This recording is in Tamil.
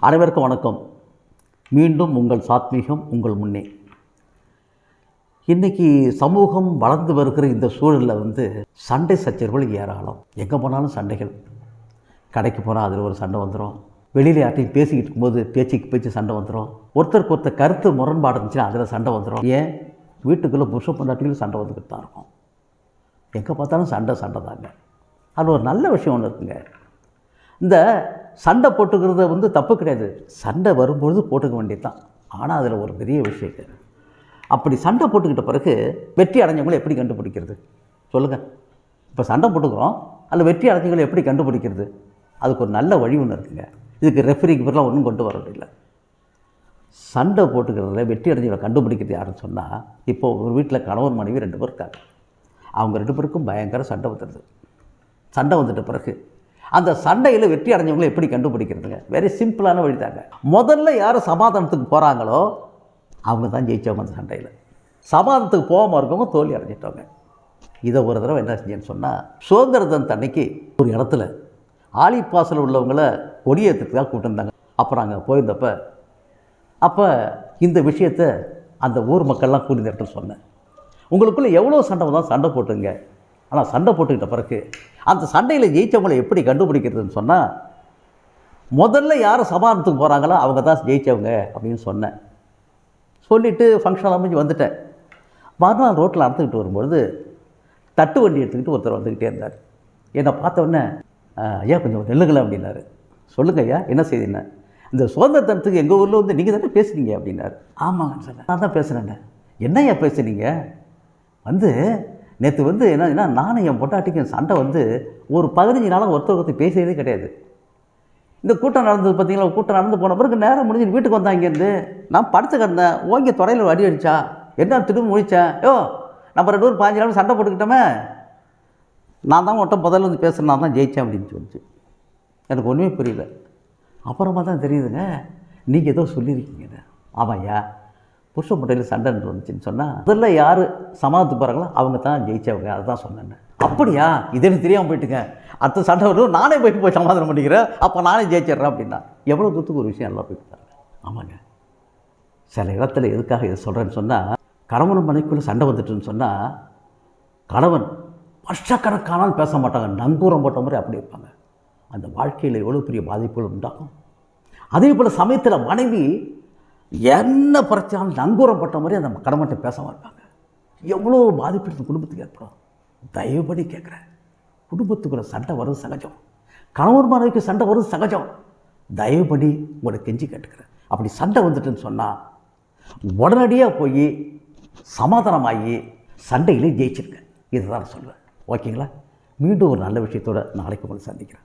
அனைவருக்கும் வணக்கம். மீண்டும் உங்கள் சாத்மீகம் உங்கள் முன்னே. இன்றைக்கி சமூகம் வளர்ந்து வருகிற இந்த சூழலில் சண்டை சச்சரவுகள் ஏராளம். எங்கே போனாலும் சண்டைகள். கடைக்கு போனால் அதில் ஒரு சண்டை வந்துடும். வெளியில் யார்ட்டையும் பேசிக்கிட்டு இருக்கும்போது பேச்சு சண்டை வந்துடும். ஒருத்தருக்கு ஒருத்தர் கருத்து முரண்பாடு இருந்துச்சுன்னா அதில் சண்டை வந்துடும். ஏன் வீட்டுக்குள்ளே புருஷ பொண்டாட்டிகளும் சண்டை வந்துக்கிட்டு தான் இருக்கும். எங்கே பார்த்தாலும் சண்டை தாங்க. அது ஒரு நல்ல விஷயம் ஒன்று இருக்குங்க. இந்த சண்டை போட்டுக்கிறது தப்பு கிடையாது. சண்டை வரும்பொழுது போட்டுக்க வேண்டியது தான். ஆனால் அதில் ஒரு பெரிய விஷயம், அப்படி சண்டை போட்டுக்கிட்ட பிறகு வெற்றி அடைஞ்சவங்களை எப்படி கண்டுபிடிக்கிறது சொல்லுங்கள். இப்போ சண்டை போட்டுக்கிறோம், அதில் வெற்றி அடைஞ்சவங்களை எப்படி கண்டுபிடிக்கிறது? அதுக்கு ஒரு நல்ல வழி ஒன்று இருக்குங்க. இதுக்கு ரெஃபரிக்கு பிறலாம் ஒன்றும் கொண்டு வரதில்லை. சண்டை போட்டுக்கிறதுல வெற்றி அடைஞ்சவங்களை கண்டுபிடிக்கிறது யாருன்னு சொன்னால், இப்போது ஒரு வீட்டில் கணவன் மனைவி 2 பேர் இருக்காங்க. அவங்க 2 பேருக்கும் பயங்கர சண்டை வந்துடுது. சண்டை வந்துட்ட பிறகு அந்த சண்டையில் வெற்றி அடைஞ்சவங்களை எப்படி கண்டுபிடிக்கிறதுங்க? வெரி சிம்பிளான வழி தாங்க. முதல்ல யார் சமாதானத்துக்கு போகிறாங்களோ அவங்க தான் ஜெயித்தவங்க. அந்த சண்டையில் சமாதானத்துக்கு போகாமல் இருக்கவங்க தோல்வி அடைஞ்சிட்டவங்க. இதை ஒரு தடவை என்ன செஞ்சேன்னு சொன்னால், சுதந்திர தினத்தன்னைக்கு ஒரு இடத்துல ஆலிப்பாசில் உள்ளவங்களை கொடியேற்றத்துக்காக கூப்பிட்டுருந்தாங்க. அப்புறம் அங்கே போயிருந்தப்போ அப்போ இந்த விஷயத்தை அந்த ஊர் மக்கள்லாம் கூடி இந்த இடத்துல சொன்னேன். உங்களுக்குள்ளே எவ்வளோ சண்டை வந்தாலும் சண்டை போட்டுங்க. ஆனால் சண்டை போட்டுக்கிட்ட பிறகு அந்த சண்டையில் ஜெயித்தவங்களை எப்படி கண்டுபிடிக்கிறதுன்னு சொன்னால், முதல்ல யார் சமாதானத்துக்கு போகிறாங்களோ அவங்க தான் ஜெயித்தவங்க அப்படின்னு சொன்னேன். சொல்லிவிட்டு ஃபங்க்ஷன் அமைஞ்சு வந்துட்டேன். மறுநாள் ரோட்டில் நடந்துக்கிட்டு வரும்பொழுது தட்டு வண்டி எடுத்துக்கிட்டு ஒருத்தர் வந்துக்கிட்டே இருந்தார். என்னை பார்த்தோன்னே, ஐயா கொஞ்சம் நெல்லுங்களேன் அப்படின்னாரு. சொல்லுங்கள் ஐயா, என்ன செய்திண்ணே? இந்த சுதந்திர தினத்துக்கு எங்கள் ஊரில் நீங்கள் தானே பேசுனீங்க அப்படின்னாரு. ஆமாங்கன்னு சொன்னேன். நான் தான் பேசுகிறேன்னே. என்னையா பேசுனீங்க? நேற்று என்ன நானும் என் பொட்டாட்டிக்கும் சண்டை ஒரு 15 நாளாக ஒருத்தர் பேசியதே கிடையாது. இந்த கூட்டம் நடந்தது பார்த்தீங்களா? கூட்டம் நடந்து போன பிறகு நேரம் முடிஞ்சு வீட்டுக்கு வந்தேன். இங்கேருந்து நான் படுத்து கிடந்தேன். ஓங்கி தொடையில் அடி அடித்தா என்ன திரும்ப முடித்தேன். நம்ம 2 பேரும் 15 நாள் சண்டை போட்டுக்கிட்டோமே, நான் தான் ஒட்ட முதல்ல பேசுகிறேன், நான் தான் ஜெயித்தேன் அப்படின்னு சொல்லிச்சு. எனக்கு ஒன்றுமே புரியல. அப்புறமா தான் தெரியுதுங்க, நீங்கள் ஏதோ சொல்லியிருக்கீங்க. ஆமாய்யா, புருஷ முட்டையில் சண்டைன்னு வந்துச்சுன்னு சொன்னால் முதல்ல யார் சமாதானத்துக்கு போகிறாங்களோ அவங்க தான் ஜெயித்தவங்க. அதுதான் சொன்னேன். அப்படியா? இது எனக்கு தெரியாமல் போயிட்டுங்க. அடுத்த சண்டை வரும், நானே போய் சமாதானம் பண்ணிக்கிறேன், அப்போ நானே ஜெயிச்சிட்றேன் அப்படின்னா எவ்வளோ தூரத்துக்கு ஒரு விஷயம் நல்லா போயிட்டு தாங்க. ஆமாங்க, சில இடத்துல எதுக்காக இதை சொல்கிறேன்னு சொன்னால், கணவன் மனைக்குள்ளே சண்டை வந்துட்டுன்னு சொன்னால் கணவன் வருஷக்கணக்கானால் பேச மாட்டாங்க, நங்கூரம் போட்ட மாதிரி அப்படி இருப்பாங்க. அந்த வாழ்க்கையில் எவ்வளோ பெரிய பாதிப்புகள் உண்டாகும். அதே போல் சமயத்தில் மனைவி என்ன பிரச்சனாலும் நங்கூரம் பட்ட மாதிரி அந்த கணவன்கிட்ட பேசாமல் இருப்பாங்க. எவ்வளோ பாதிப்பு இந்த குடும்பத்துக்கு ஏற்படும். தயவுபடி கேட்குறேன், குடும்பத்துக்குள்ள சண்டை வருது சகஜம், கணவன் மனைவிக்கு சண்டை வருது சகஜம். தயவுபடி உங்களை கெஞ்சி கேட்டுக்கிறேன். அப்படி சண்டை வந்துட்டுன்னு சொன்னால் உடனடியாக போய் சமாதானமாகி சண்டையிலே ஜெயிச்சிருங்க. இதுதான் நான் சொல்லுவேன். ஓகேங்களா? மீண்டும் ஒரு நல்ல விஷயத்தோடு நாளைக்கு உங்களை சந்திக்கிறேன்.